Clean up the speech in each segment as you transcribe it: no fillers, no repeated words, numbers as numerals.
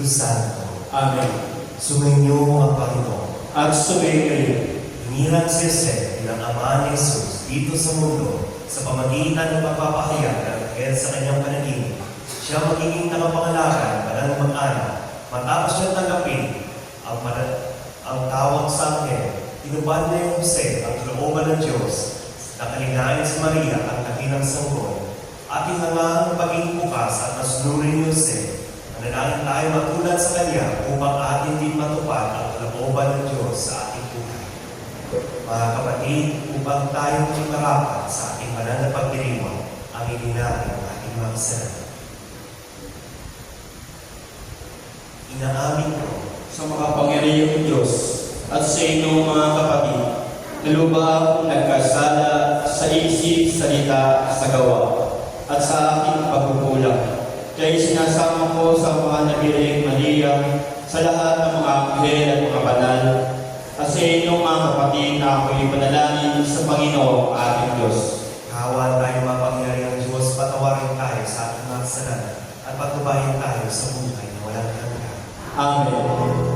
Santo. Amen. Sumainyo ang Panginoon. At sumayin kayo. Hinirang si Jose bilang Ama ni Jesus dito sa mundo sa pamagitan ng pagpapahayag ng anghel sa kanyang panaginip. Siya magiging tagapangalaga ng mag-anak. Matapos niya tanggapin ang tawag sa anghel, tinubad ni Jose ang kalooban ng Diyos. Nakalinain si Maria ang kahinang sanggol. Ating hangaang pagiging bukas at masunurin ni Jose. Manalangin tayo matulad sa Kanya upang atin din matupad ang kalooban ng Diyos sa ating buhay. Mga kapatid, upang tayo maging marapat sa ating banal na pagdiriwang, aminin natin ang ating mga kasalanan. Inaamin ko Sa makapangyarihang Diyos at sa inyong mga kapatid, naluba akong nagkasala sa isip, salita, sa gawa, at sa aking pagkukulang. Kaya sinasama ko sa mahal na Birheng Maria, sa lahat ng mga anghel at mga banal, at sa inyong mga kapatid na ako'y panalangin sa Panginoon ating Diyos. kawan tayo mapangyarihang Diyos, patawarin tayo sa ating mga kasalanan at pagbabayan tayo sa buhay na walang hanggan. Amen.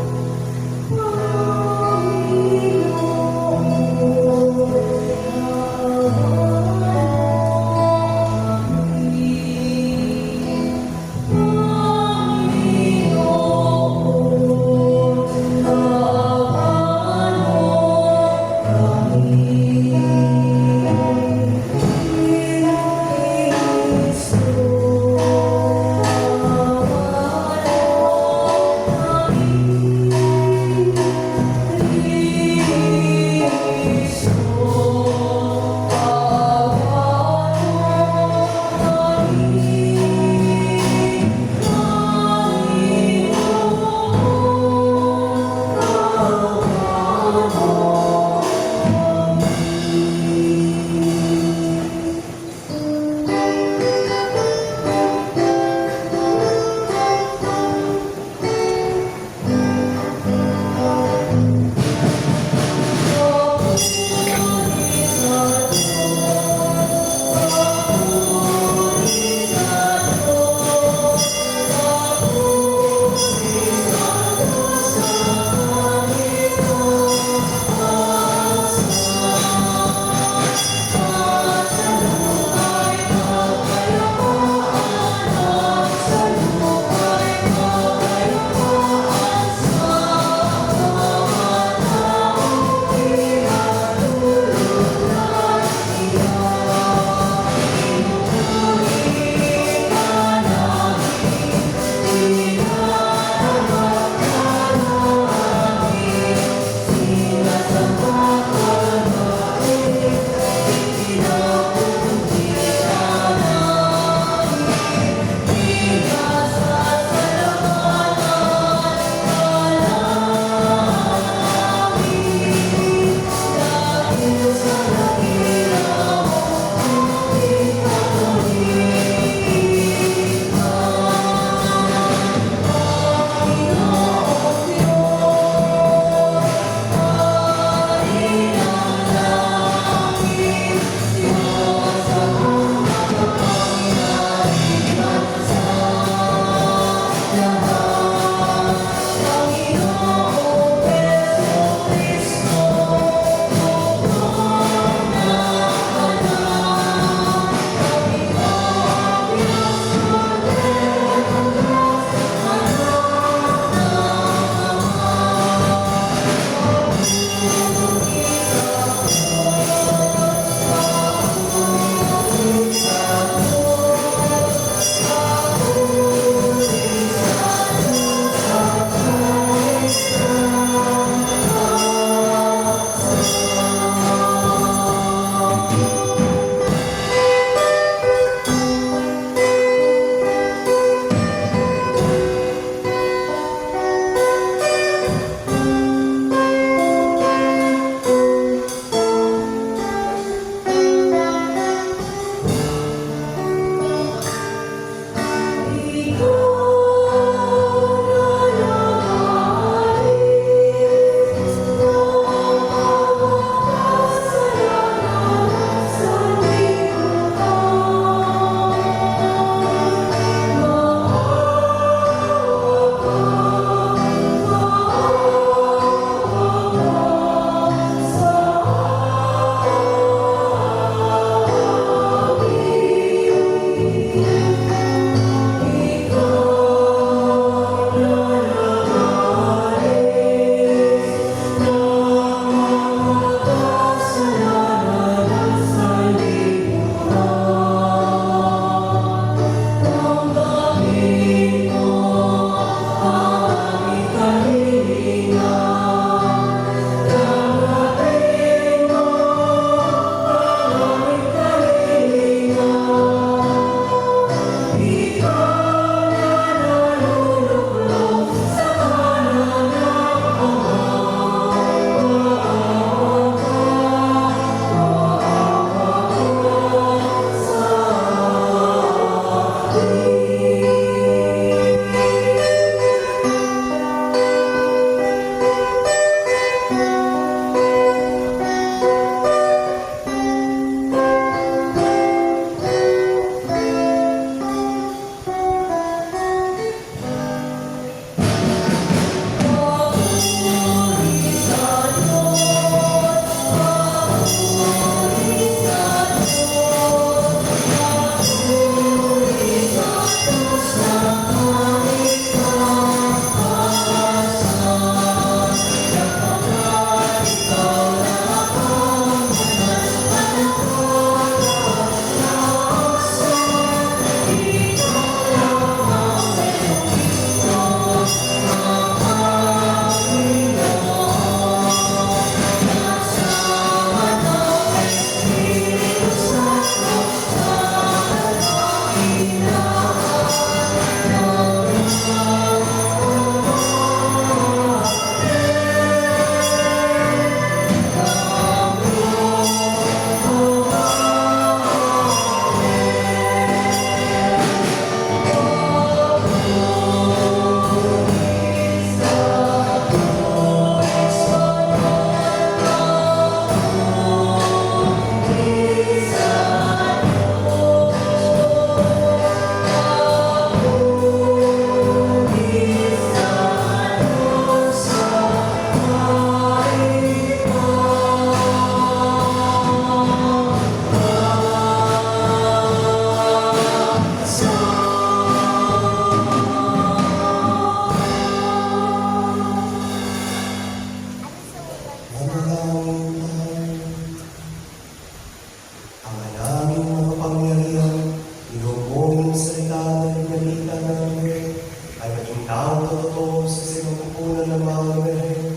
makapangyarihan, inuupong yung salita na pinalita namin, ay maging taong totoo sa sinukupunan ng mga Berhen.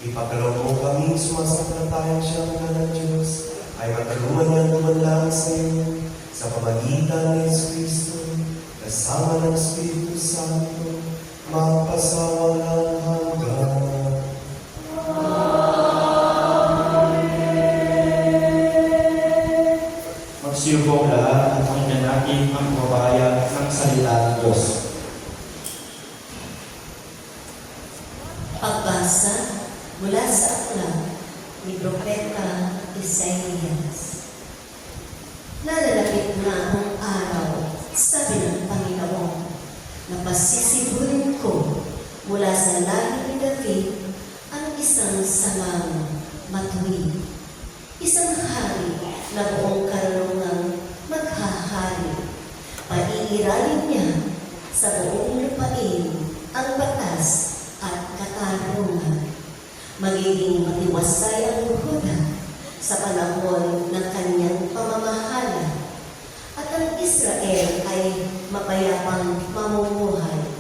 Ipagkaloob mo kami sumasampalatayang siyang ng Diyos, ay matulungan niya lumanlang sa iyo, sa pamagitan ng Yesu Kristo, kasama ng Espiritu Santo, magpasawalang hanggan. Magsiyubong lahat at pakinggan natin ang pabayan ng salita ng Diyos. Pagbasa mula sa aklat ni Propeta Isaías. Nalalapit na ang araw, sabi ng Panginoon, na pasisiburin ko mula sa lahi ni David ang isang salang matuwid. Isang hari na buong karunungang maghahari. Paiiralin niya sa buong lupain ang batas at katarungan. Magiging matiwasay ang Huda sa panahon ng kanyang pamamahala. At ang Israel ay mapayapang mamumuhay.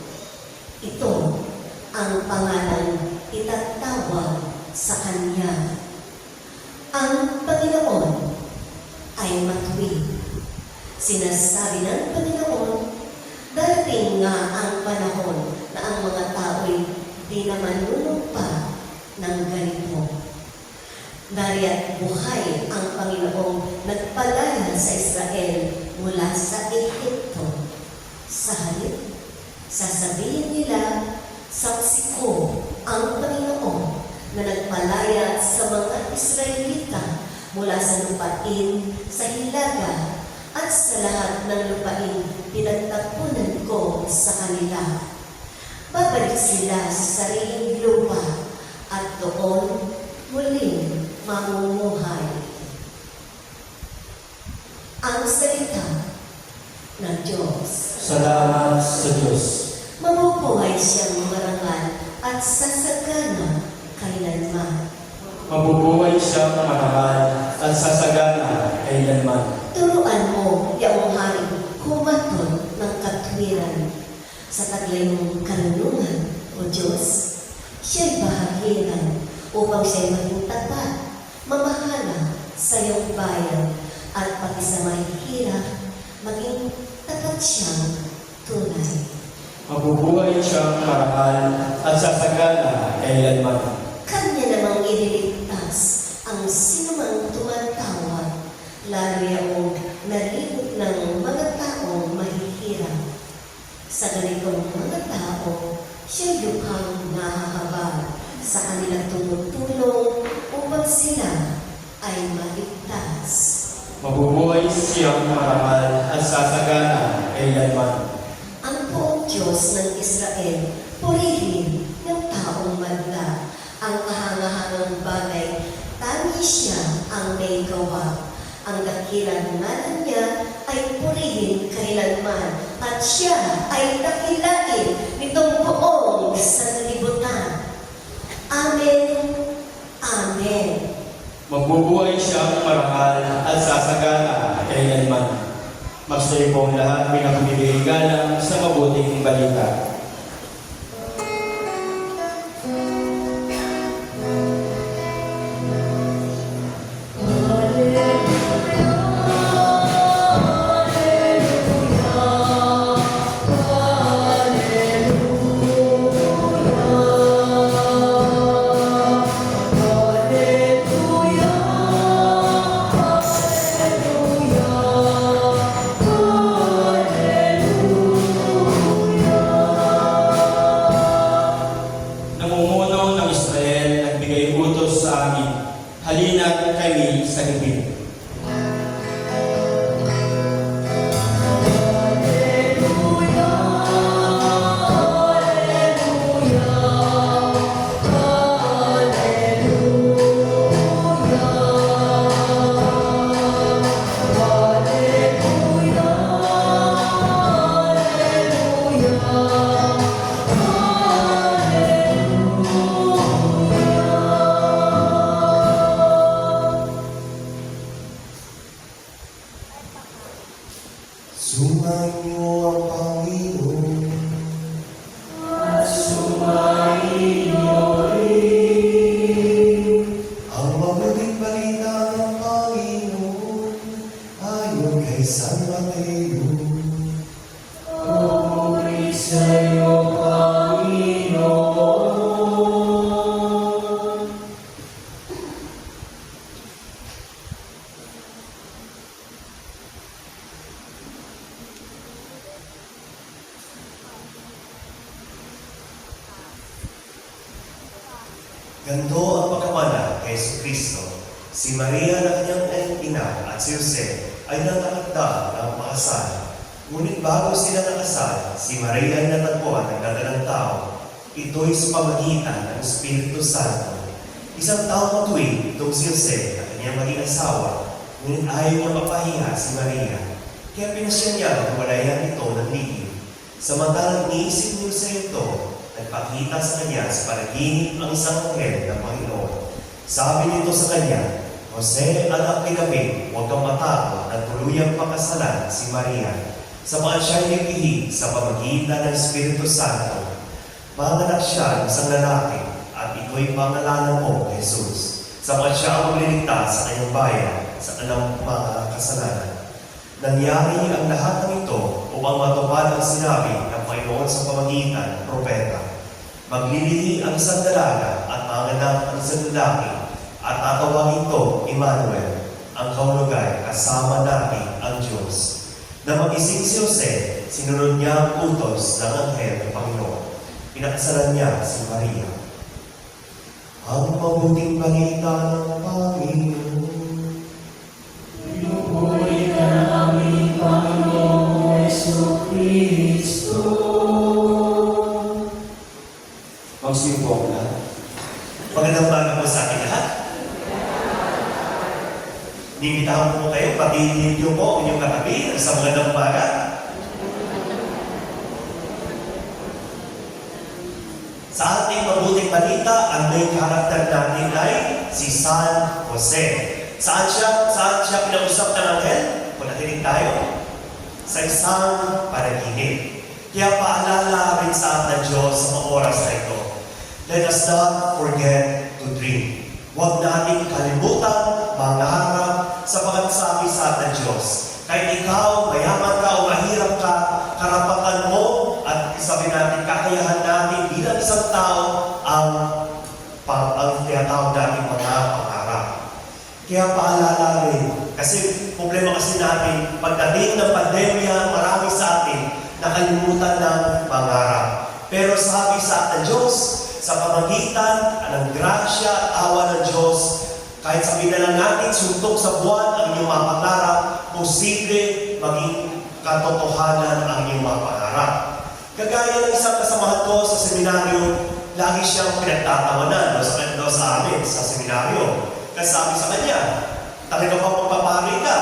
Ito ang pangalan itatawag sa kanya. Ang Panginoon ay matuwid. Sinasabi ng Panginoon, darating nga ang panahon na ang mga tao'y di na manunumpa ng ganito. Dariya't buhay ang Panginoong nagpalaya sa Israel mula sa Ehipto. Sa halip, sasabihin nila, saksi ko ang Panginoon na nagpalaya sa mga Israelita mula sa lupain sa hilaga at sa lahat ng lupain pinagtapunan ko sa kanila. Babalik sila sa sariling lupa at doon muling mamumuhay. Ang salita ng Diyos. Salamat sa Diyos. Mamubuhay siyang marangal at sasagana kailanman. Mabubuhay siyang marangal at sasagana kailanman. Turuan mo, yaong hari, kumaton ng katwiran. Sa taglay mong karunungan, O Diyos, siya'y bahaginan upang siya'y maging tapat, mamahala sa iyong bayan, at pati sa mahihirap, maging tapat siyang tunay. Mabubuhay siyang marangal at sasagana kailanman. Kanya namang ililigtas ang sinumang tumatawag, lalo yaong nalibot ng mga taong mahihirap. Sa ganitong mga tao, siya'y lukhang nahahabag sa kanilang tumutulong upang sila ay maligtas. Mabubuhay siyang marangal at sasagana kailanman. Ang buong Diyos ng Israel, purihin ng taong magda. Ang kahangahangang bagay, tanging siya ang may gawa. Ang dakilang ngalan niya ay purihin kailanman, at siya ay dakilain nitong buong sanlibutan. Amen. Amen. Magbubuhay siyang marangal at sasagana kailanman. Magsayo po ang lahat pinakabibigay galang sa mabuting balita. Sumainyo ang Panginoon. Ang mabuting balita ng Panginoon ayon kay San Mateo. Ganito ang pagkamana kay Jesucristo. Si Maria na kanyang ina at si Jose ay natakda ng pakasal. Ngunit bago sila nakasal, si Maria ay natagpuan ng dadalang tao. Ito'y sa pamagitan ng Espiritu Santo. Isang taong matuwid itong si Jose na kanyang maging asawa, ngunit ayaw niya mapahiya si Maria. Kaya pinasya niya ang walayan ito ng lihim. Samantalang iniisip ni Jose ito, nagpakita sa kanya sa panaginip ang isang anghel ng Panginoon. Sabi nito sa kanya, Jose, anak ni David, huwag kang matakot at tuluyang pakasalan si Maria, sapagkat siya'y nagihig sa pamagitan ng Espiritu Santo. Manganak siya ng isang lalaki, at ito'y pangalanan mo, Jesus, sapagkat siya ang magliligtas sa kanyang bayan sa kanyang mga kasalanan. Nangyari ang lahat ng ito upang matupad ang sinabi ng Panginoon sa pamagitan ng propeta. Maglilihi ang isang dalaga at manganak ang isang lalaki at tatawagin ito Emmanuel, ang kaulugay kasama natin ang Diyos. Na mag-ising si Jose, sinunod niya ang utos ng anghel ng Panginoon. Pinakasalan niya si Maria. Ang mabuting balita ng Panginoon. Pinupuri ka namin, Panginoong Jesucristo. Magsimpong na. Magandang umaga po sa ating lahat. Inimitahan po kayo, pati niyo po inyong katabi sa magandang umaga. Sa ating mabuting balita, ang main character natin ay si San Jose. Saan siya pinausap ng anghel? Kung nakinig tayo, sa isang panaginip. Kaya paalala rin sa atin ng Diyos sa mga oras na ito. Let us not forget to dream. Huwag natin kalimutan, mangarap, sapagkat sabi sa atin ng Diyos, kahit ikaw, mayaman ka o mahirap ka, karapatan mo at sabi natin, kakayahan natin bilang isang tao ang tinatawag natin mga pangarap. Kaya paalala rin, kasi problema kasi natin, pagdating ng pandemya, marami sa atin nakalimutan ng pangarap. Pero sabi sa atin Diyos, sa pamagitan ng grasya at awa ng Diyos, kahit sabihin na lang natin, suntok sa buwan ang inyong mga pangarap, posible maging katotohanan ang inyong mga pangarap. Kagaya ng isang kasamahan ko sa seminaryo, lagi siyang pinagtatawanan sa amin sa seminaryo. Kasi sabi sa kanya, talaga ba magpapahari ka?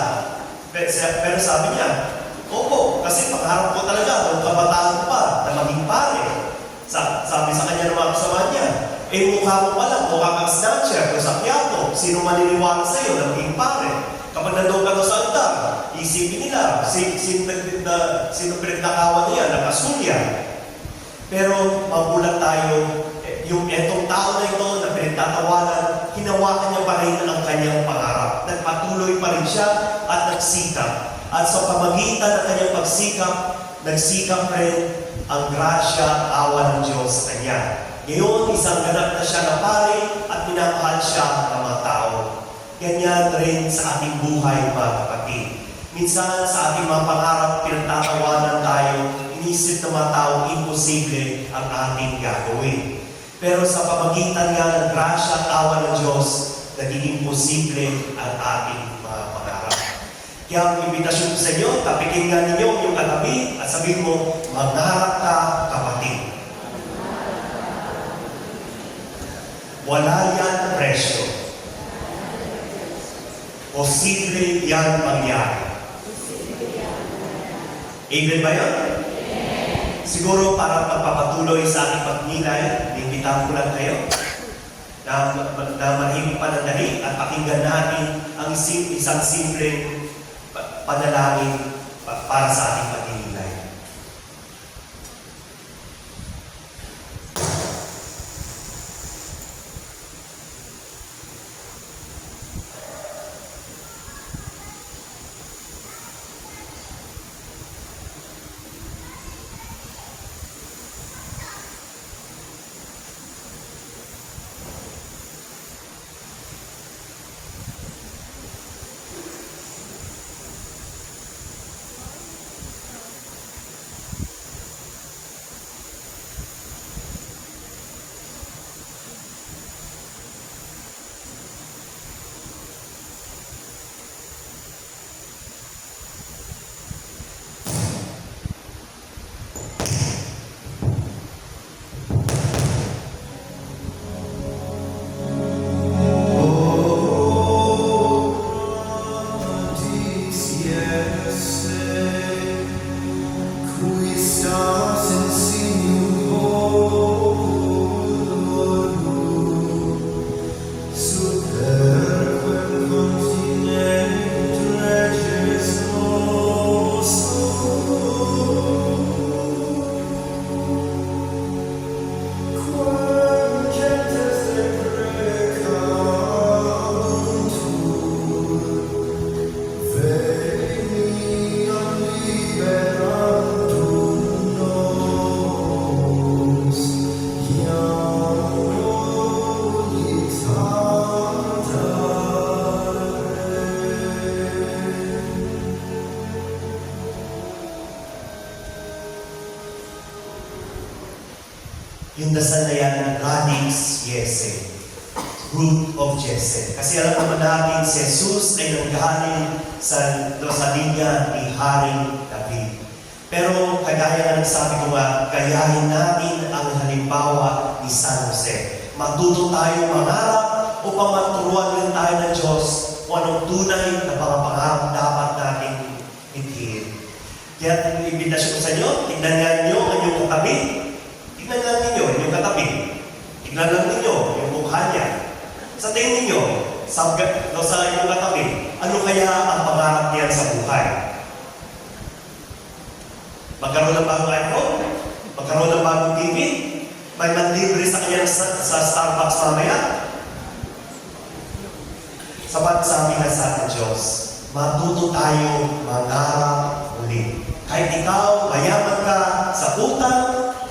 Pero sabi niya, opo, kasi pangarap ko talaga nung kabataan pa na maging pare. Sabi sa kanya ng mga kasama niya, mukha mo pala, mukha kang snatcher o sakyato. Sino maniniwala sa iyo na maging pare? Kapag nandun ka sa altar, isipin nila, sino pinagnakawan niya, nakasulya. Pero magulat tayo, yung etong tao na ito na pinagtatawanan, hinawakan niya pa rin ang kanyang pangarap. Nagpatuloy pa rin siya at nagsikap. At sa pamagitan ng kanyang pagsikap, nagsikap rin ang grasya at awa ng Diyos sa kanya. Ngayon, isang ganap na siya na pare at minamahal siya ng mga tao. Ganyan rin sa ating buhay, mga kapatid. Minsan sa ating mga pangarap, pinagtatawanan tayo, inisip ng mga tao, imposible ang ating gagawin. Pero sa pamagitan nga ng grasya at awa ng Diyos, nagiging posible ang ating mga pangarap. Kaya ang imbitasyon ko sa inyo, tapikinggan ninyo yung katabi at sabihin mo, mangarap ka, kapatid. Wala yan presyo. Posible yan mangyari. Amen ba yan? Siguro para magpapatuloy sa ating pagnilay, inimbitahan ko lang kayo na manahimik panandali at pakinggan natin ang isang simpleng panalangin para sa ating pagninilay. Yung dasal na yan, Radix Jesse, root of Jesse. Kasi alam naman natin, si Jesus ay nanggaling sa linya ni Haring David. Pero kagaya ng sabi ko nga, gayahin natin ang halimbawa ni San Jose. Matuto tayo mangarap upang maturuan din tayo ng Diyos kung anong tunay na mga pangarap dapat nating ithiin. Kaya ang imbitasyon ko sa inyo, tignan nga ninyo ang inyong katabi. Tignan lang ninyo yung katabi. Tignan lang ninyo yung mukha niya. Sa tingin ninyo, sa inyong katabi, ano kaya ang pangarap niya sa buhay? Magkaroon ng bagong iPhone? Magkaroon ng bagong TV? May manlibre sa kanya sa Starbucks mamaya? Sapat sabi nga sa ating Diyos, matuto tayo mangarap ulit. Kahit ikaw, mayaman ka sa utang,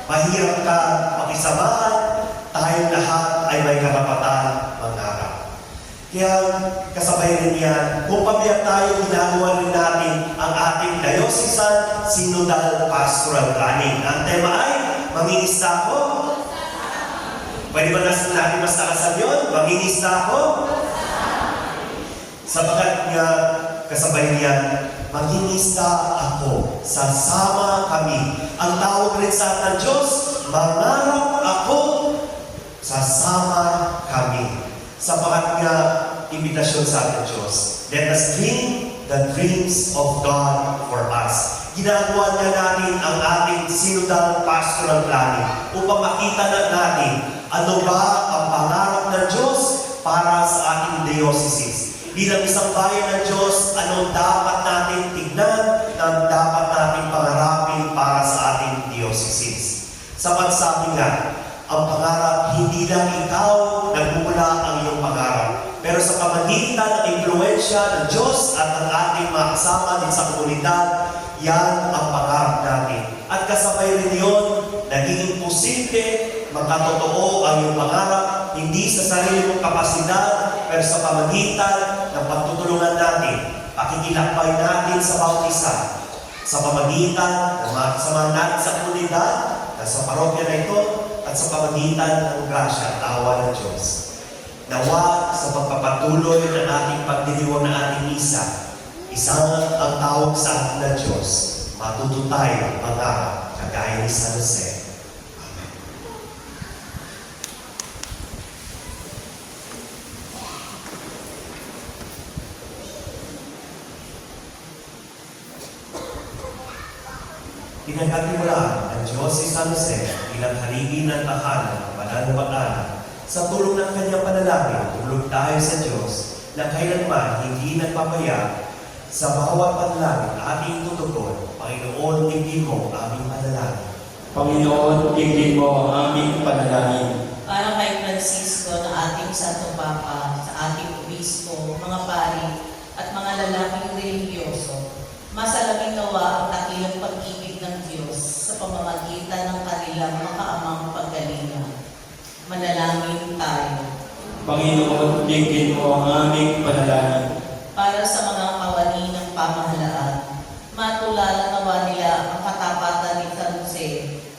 mahirap ka makisamahan, tayong lahat ay may karapatan mangarap. Kaya kasabay rin yan, kung pabiyak tayo, ginagawa rin natin ang ating diocesan synodal pastoral planning. Ang tema ay, mangingisda ako. Pwede ba natin mas nakasan yun? Mangingisda ako. Sabagat nga, kasabay niyan, mangingisda ako, sasama kami. Ang tawag rin sa ating Diyos, mangarap ako, sasama kami. Sabagat nga, imbitasyon sa ating Diyos. Let us dream the dreams of God for us. Ginagawa niya natin ang ating synodal pastoral planning upang makita na natin ano ba ang pangarap ng Diyos para sa ating diocese. Bilang isang bayan ng Diyos, anong dapat natin tignan, na dapat natin pangarapin para sa ating diocese. Sapat sabi nga, ang pangarap, hindi lang ikaw nagmumula ang iyong pangarap. Pero sa pamagitan ng impluensya ng Diyos at ng ating mga kasama din sa komunidad, yan ang pangarap natin. At kasabay rin yun, naging posible, magkatotoo ang iyong pangarap, hindi sa sarili mong kapasidad, pero sa pamagitan ng pagtutulungan natin, pakikilakbay natin sa bawat isa, sa pamagitan ng mga kasama natin sa komunidad, sa parokya na ito, at sa pamagitan ng grasya at awa ng Diyos. Nawa sa pagpapatuloy ng ating pagdiriwang ng ating misa, isang ang tawag sa atin ng Diyos, matuto tayo mangarap kagaya ni San Jose. Amen. Pinagkatiwalaan ng Diyos si San Jose bilang haligi ng tahanan ng banal na pag-anak. Sa tulong ng kanyang panalangin, tulog tayo sa Diyos na kailanman hindi nagpapaya sa bawat panalangin ating tutugon dinggin mo ang aming panalangin. Panginoon, dinggin mo ang aming panalangin. Para kay Francisco na ating Santo Papa, sa ating obispo, mga pari, at mga lalaking religyoso, masalagin nawa ang dakilang pag-ibig ng Diyos sa pamamagitan ng kanilang makaamang paggalingan. Manalangin tayo. Panginoon, dinggin mo ang aming panalangin. Para sa mga kawani ng pamahalaan, matulala nawa nila ang katapatan ni San Jose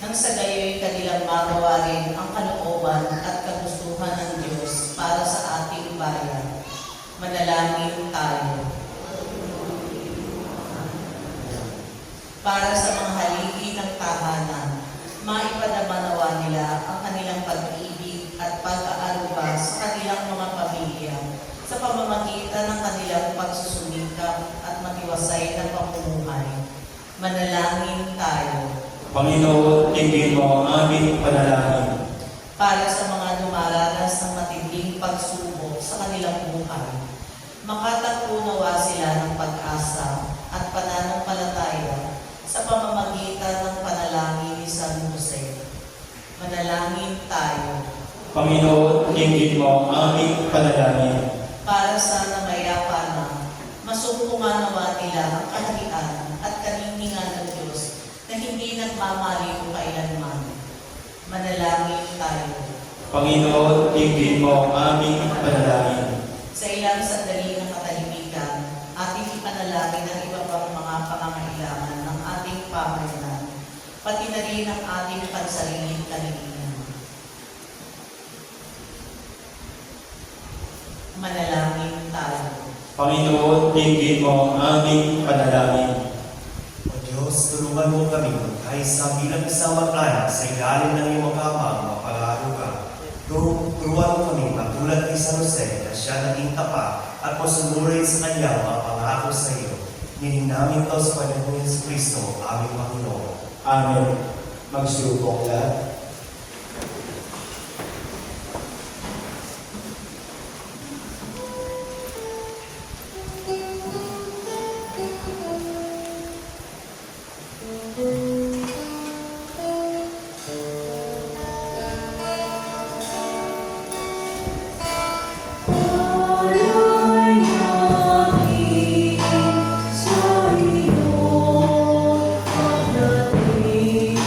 nang sa gayo'y kanilang magawa rin ang kalooban at kagustuhan ng Diyos para sa ating bayan. Manalangin tayo. Para sa mga haligi ng tahanan, maipadama nawa nila ang kanilang pag-ibig at pag-aaruga sa kanilang mga pamilya sa pamamagitan ng kanilang pagsusumikap at matiwasay na pamumuhay. Manalangin tayo. Panginoon, dinggin mo ang aming panalangin. Para sa mga dumaranas ng matinding pagsubok sa kanilang buhay, makatagpo nawa sila ng pag-asa at pananampalataya sa pamamagitan ng panalangin ni San Jose. Manalangin tayo. Panginoon, dinggin mo ang aming panalangin. Para sa namayapa na masumpungan nawa nila ang kaharian at kaninningan ng Diyos na hindi nagmamaliw kailanman. Manalangin tayo. Panginoon, dinggin mo ang aming panalangin. Sa ilang sandali ng katahimikan, ating ipanalangin ang iba pang mga pangangailangan ng ating pamayanan, pati na rin ang ating pansariling kaligtasan. Manalangin tayo. Panginoon, dinggin mo ang aming panalangin. O Diyos, tulungan mo kami kahit bilang isang mag-anak sa ilalim ng iyong makamang mapag-aaruga. Turuan mo kami matulad kay San Jose na siya naging tapat at masunurin sa kanyang mga pangako sa iyo. Niling namin ito sa Panginoon Yesu Kristo, aming Panginoon. Amen. Magsubok lahat. Sa iyo, pagdating,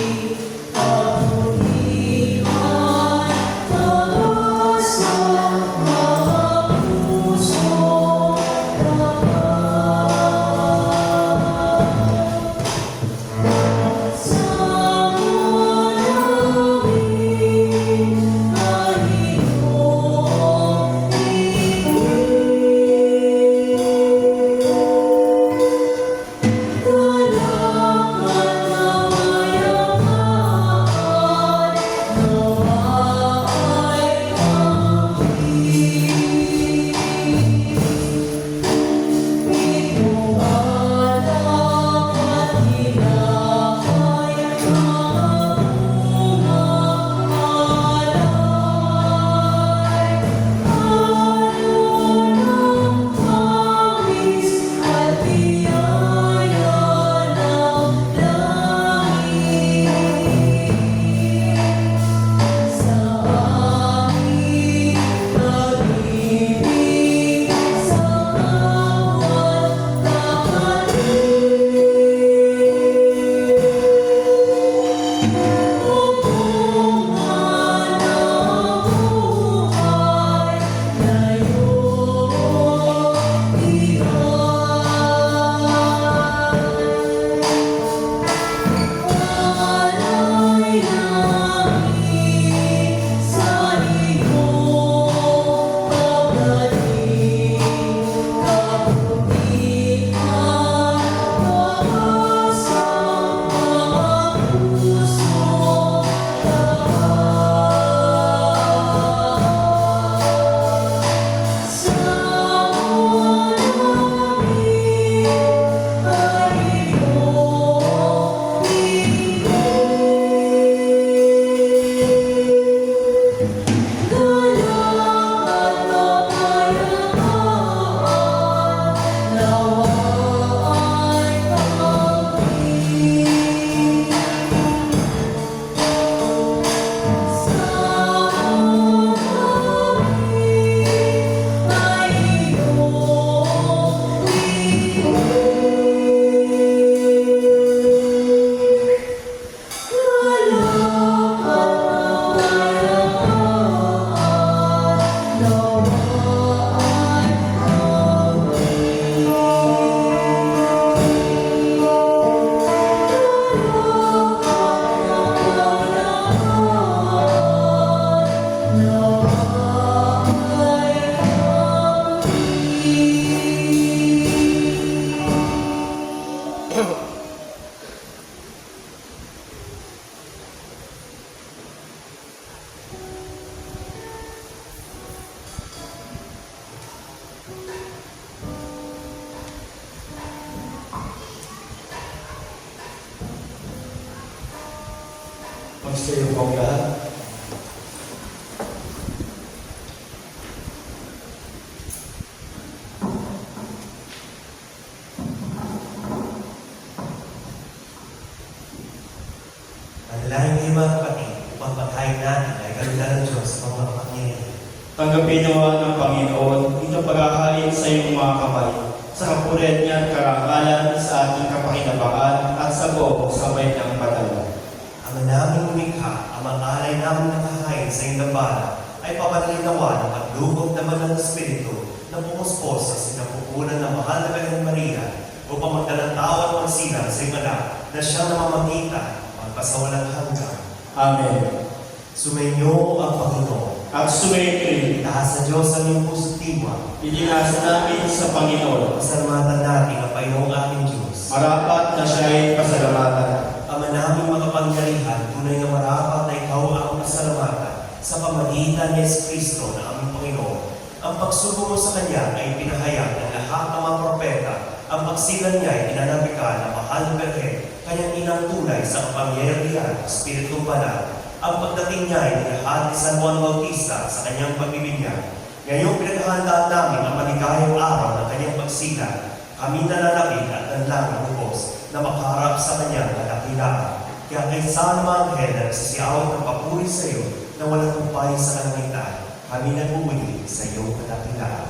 Magsayo po ang lahat. Manalangin kayo mga kapatid upang pagkain natin ay kalulan ng Diyos sa mga kapangyarihan. Tanggapin nawa ng Panginoon itong pagkakain sa iyong mga kamay, sa kapulit niya at karangalan sa ating kapakinabangan at sa buong sabay ng padala. Ang naming lumikha, ang mga alay namin nakahain sa iyong dambana, ay papanalinawa ng paglubog naman ng Espiritu na pumuspos sa sinapupunan ng mahal na Birhen Maria upang magdalantawan at magsilang sa iyong anak na siyang namamagitan magpasawalang hanggan. Amen. Sumainyo ang Panginoon. At sumayin Itaas sa Diyos ang iyong puso't diwa. idinasa namin sa Panginoon. Pasalamatan natin ang Panginoong ating Diyos. Marapat na siya ay pasalamatan. Ama naming makapangyarihan, tunay na marapat na ikaw ang pasalamatan sa pamagitan ni Kristo na aming Panginoon. Ang pagsugo mo sa Kanya ay pinahayag ng lahat ng mga propeta. Ang pagsilang niya ay pinanabikan ng mahal na Birhen, kanyang inang tunay sa kapangyarihan, Espiritu Banal. Ang pagdating niya ay nilahad ni San Juan Bautista sa kanyang pagbibinyag. Ngayong pinaghahandaan namin ang maligayang araw ng kanyang pagsilang. Kami nananapit at nanlang lubos na makaharap sa kanyang kadakilaan. Kaya kaysa ng mga anghel na nagsisiyawat ng papuri sa iyo na walang kumpay sa kalangitan, kami nagmumuli sa iyong kadakilaan.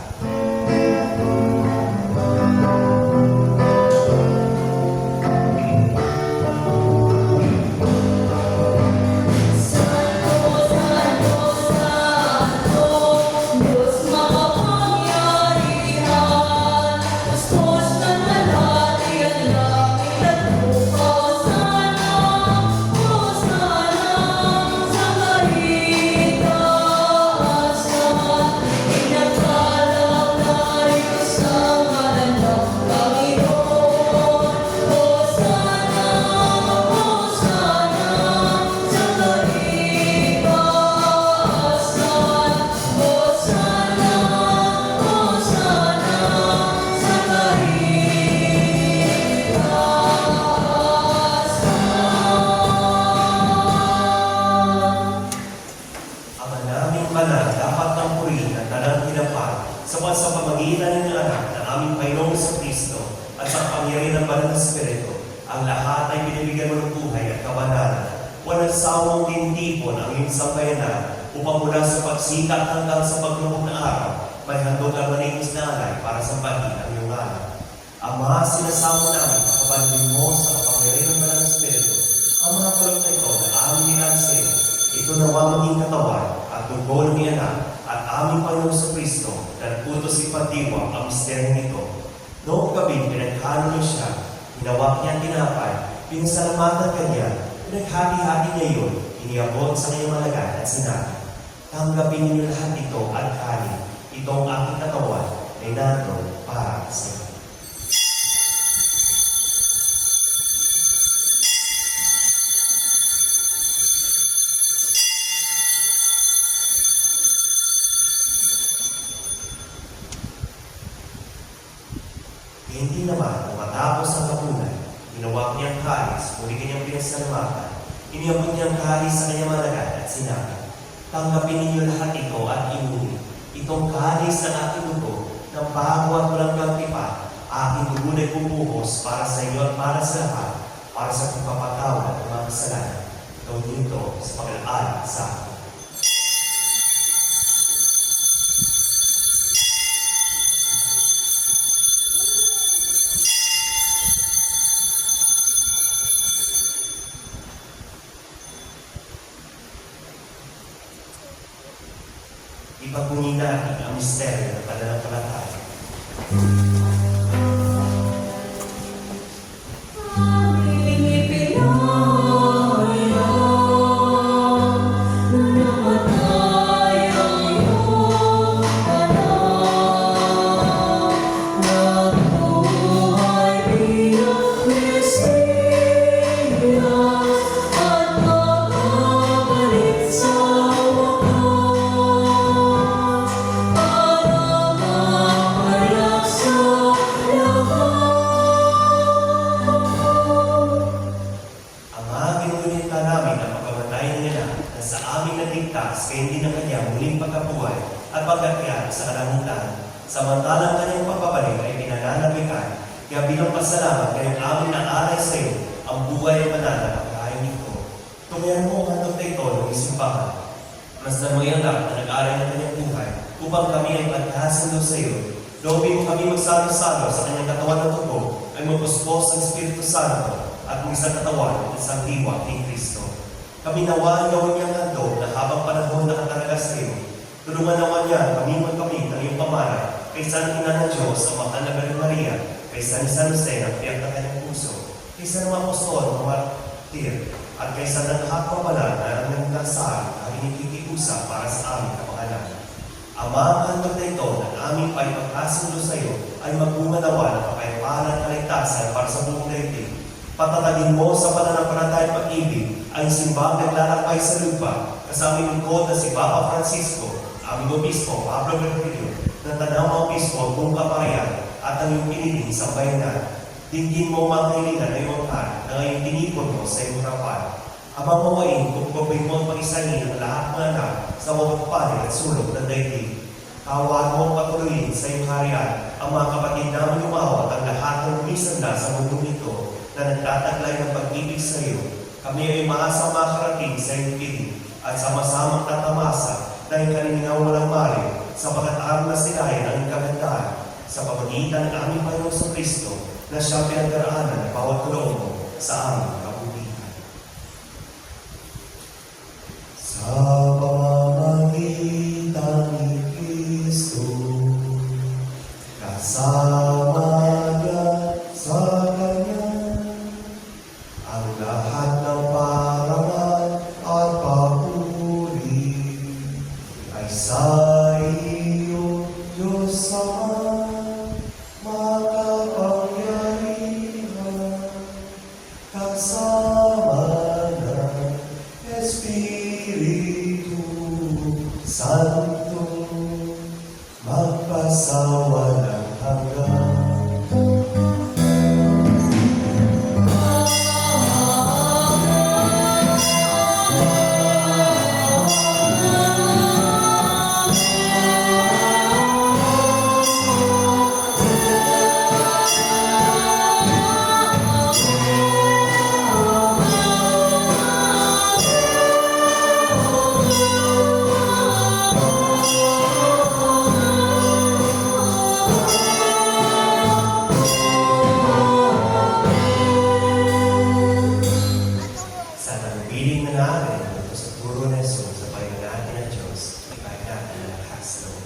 Sa pamagitan ng anak ng aming Panginoong Kristo at sa kapangyarihan ng Banal na Espiritu, ang lahat ay binibigyan mo ng buhay at kabanalan. Walang sawang tintipon ang iyong sambayanan upang mula sa pagsikat hanggang sa paglubog na araw, may handog ang maningis na alay para sa pagin ang iyong anak. Ama, sinasamo namin pagkabalin mo sa kapangyarihan ng Banal na Espiritu ang mga kulog na ito na aming nilang sa iyo. Ito nawa maging katawan at dugo ng anak at aming Panginoon sa Kristo na nagputos ipatiwang ang misteryo nito. Noong gabi, pinaghalo niya siya, hinawak niya ang tinapay, pinasalamatan kanya, pinaghati-hati niya yun, iniabot sa kanyang malagay at sinabi, tanggapin niyo lahat ito at kanin. Ito ang aking katawan ay naroon para sa inyo. Hindi naman, kung matapos ang hapunan, hinawak niya ang kalis, muli kanyang pinasalamatan, iniabot niya ang kalis sa kanyang malagay at sinabi, tanggapin ninyo lahat ito at inumin. Itong kalis ng aking dugo, ng bago at walang kagtipan, aking dugo na ibubuhos para sa inyo at para sa lahat, para sa pagpapatawad ng mga kasalanan. Ito dito sa pag-alala sa akin. Ipagpunyi natin ang misteryo ng pananampalataya. So gayon din ang kanyang muling pagkabuhay at pagkakyat sa kalangitan. Samantalang kanyang pagbabalik ay pinananabikan, kaya bilang pasalamat ngayong aming naalay sa iyo ang buhay at banal na pagkain nito. Tungayan mo ang handog na ito ng isimbahan. Mas na mga anak na nag-aaral ng kanyang buhay upang kami ay pagkasundo sa iyo. Loobin mo kami magsalo-salo sa kanyang katawan ng tubo ay mapuspos ng Espiritu Santo at mag-isang katawan at isang diwa ni Kristo. Kami nawa ang gawin niyang handog na habang panahon na katalaga sa iyo. Tulungan nawa niya kami magkamit ng iyong pamana kay San Ina ng Diyos, ang mahal na Birhen Maria, kay San Jose na tiyak ng kanyang puso, kay San mga apostol, mga martir, at kay San Nagkakapala na nagdasal at inikikiusap para sa aming kapakanan. Ama, ang handog na ito na aming paipagkasundo sa iyo ay magbunga nawa ng kapayapaan at kaligtasan para sa buong daigdig. Patatagin mo sa pananampalatayang pag-ibig ang simbang naglalakbay sa lupa kasama yung lingkod na si Papa Francisco, aming obispo, Pablo Bergoglio, ng Tanang Obispo, buong Kaparian, at ang iyong piniling sa bayanan. Dinggin mo mga kahilingan na iyong mahal na ngayong tinipon mo sa iyong harapan. Habang mawain, kung mo ang pag-isahin ang lahat ng anak sa mapagpalit at sulok ng daigdig. Kawaan mo ang patuloyin sa iyong harian ang mga kapatid namin umawat ang lahat ng lumisanda sa mundong ito na nagtataglay ng pag-ibig sa iyo. Kami ay maasang makarating sa iyong piling at sama-samang tatamasa dahil kaningaw walang mali sapagkat araw na silayan ang kagandahan sa pamagitan ng aming Panginoon sa Kristo na siya pinagdaraanan ng bawat kulong mo sa aming kabutihan. Sa pamamagitan ni Kristo, kasama niya sa Kanya, ang lahat ng parangal at papuri ay sa iyo, Diyos Ama, makapangyarihan, kasama ng Espiritu Santo, magpasawalang hanggan. Sa nagpiling na natin ito sa turo na Jesus sa payo natin ng Diyos, ibigay natin ang lakas sa loob.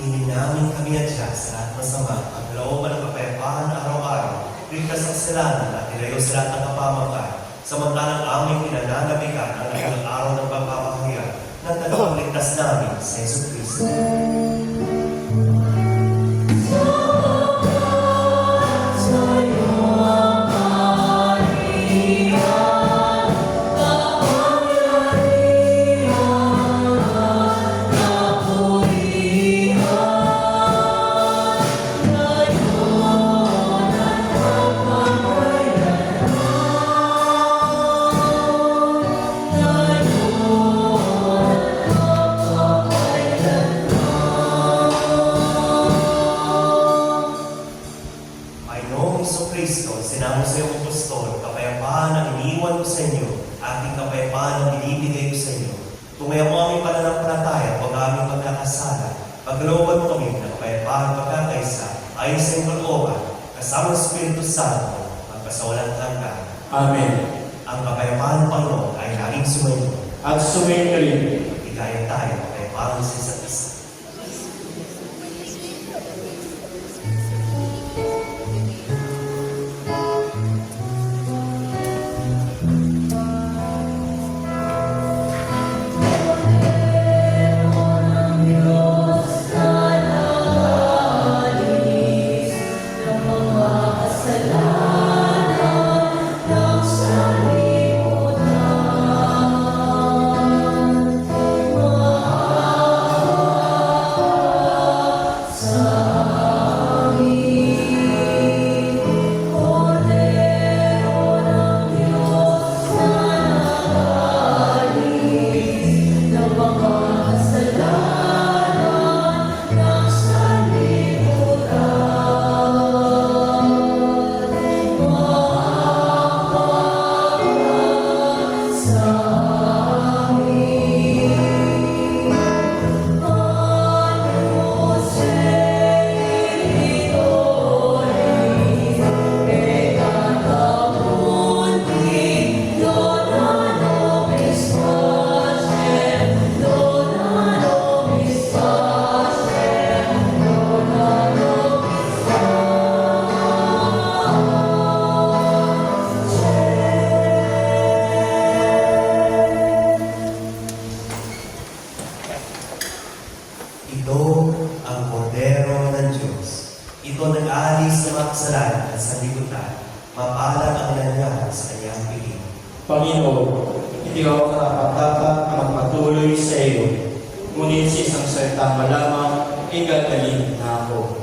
Hindi namin kami at siya sa lahat masama at looban ng kapayapaan araw-araw ligtas sa kasalanan at nilayo sa lahat ng kapamakan, samantalang aming pinananabikan ang ilang araw ng pagpapahayag ng tagapagligtas namin sa Yesu Cristo. Panginoong Jesucristo, sinamo sa iyong apostol, kapayapaan ang iniwan ko sa inyo, aking kapayapaan ang binibigay ko sa inyo. Tumayaw mo aming pananampalataya, huwag aming pagkakasala. Pagkalooban mo kami ng kapayapaan pagkakaisa, ayon sa iyong kalooban, kasama ng Espiritu Santo, magpasawalang hanggan. Amen. Ang kapayapaan ng Panginoon ay laging sumayo. At sumayin rin. Ligaya tayo, kapayapaan sa isa't isa. Ito ang Kordero ng Diyos. Ito nag-aalis ng mga kasalanan at sanlibutan. Mapalad ang nangyari sa kanyang piling. Panginoon, hindi ako karapat-dapat na magpatuloy sa iyo. Ngunit sa isang salita mo lamang, igagaling na ako.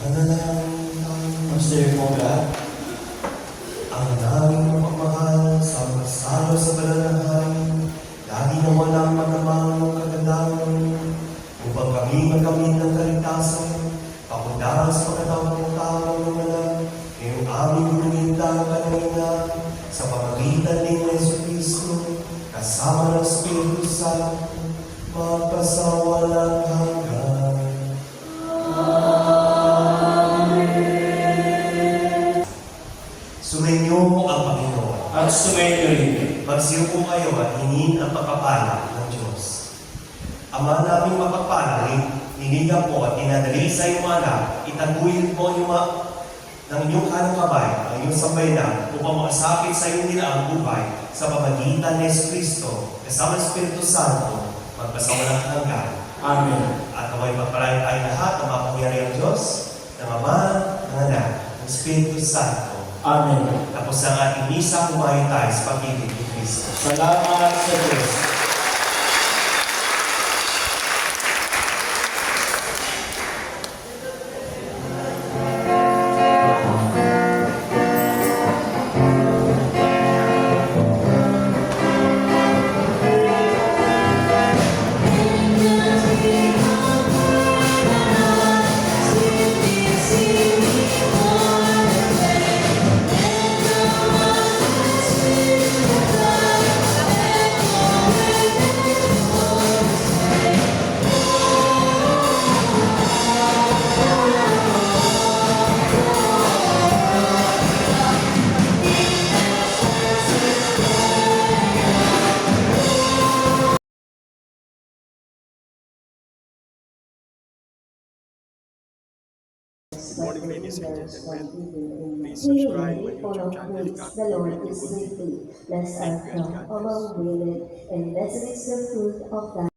Manalangin tayo. Master mo, God, Ang naming mapagmahal sa masalo sa banalahan, lagi na walang magamang kagalaman, upang kami magamit ng kaligtasan, pakundahan sa pagkatawag ng tao ng malang, ngayong aming gulungintang kanina, sa pamagitan ni Yesu Cristo, kasama ng Espiritu Santo, magpasawalang hanggan. Sumainyo ang Panginoon. at sumainyo rin. Magsiupo kayo at hingin ang pagpapala ng Diyos. Ama naming mapagpala, hingin po at inadali sa iyong anak, itaguyin po ng inyong kanang kabay, ang inyong sambayanan, upang makasapit sa iyong nilaang buhay sa pamagitan ni Yesu Cristo, kasama ng Espiritu Santo, magpasawalang hanggan. Amen. At naway magpalain tayo lahat ng makapangyariang Diyos, ng Ama, ng Anak, ng Espiritu Santo. Amen. Tapos ang ating misa, kumain tayo sa pag-ibig ni Cristo. Salamat sa Diyos. Morning, ladies and gentlemen. Please subscribe my YouTube channel, The Lord is with thee. Blessed art thou among women, and blessed is the fruit of thy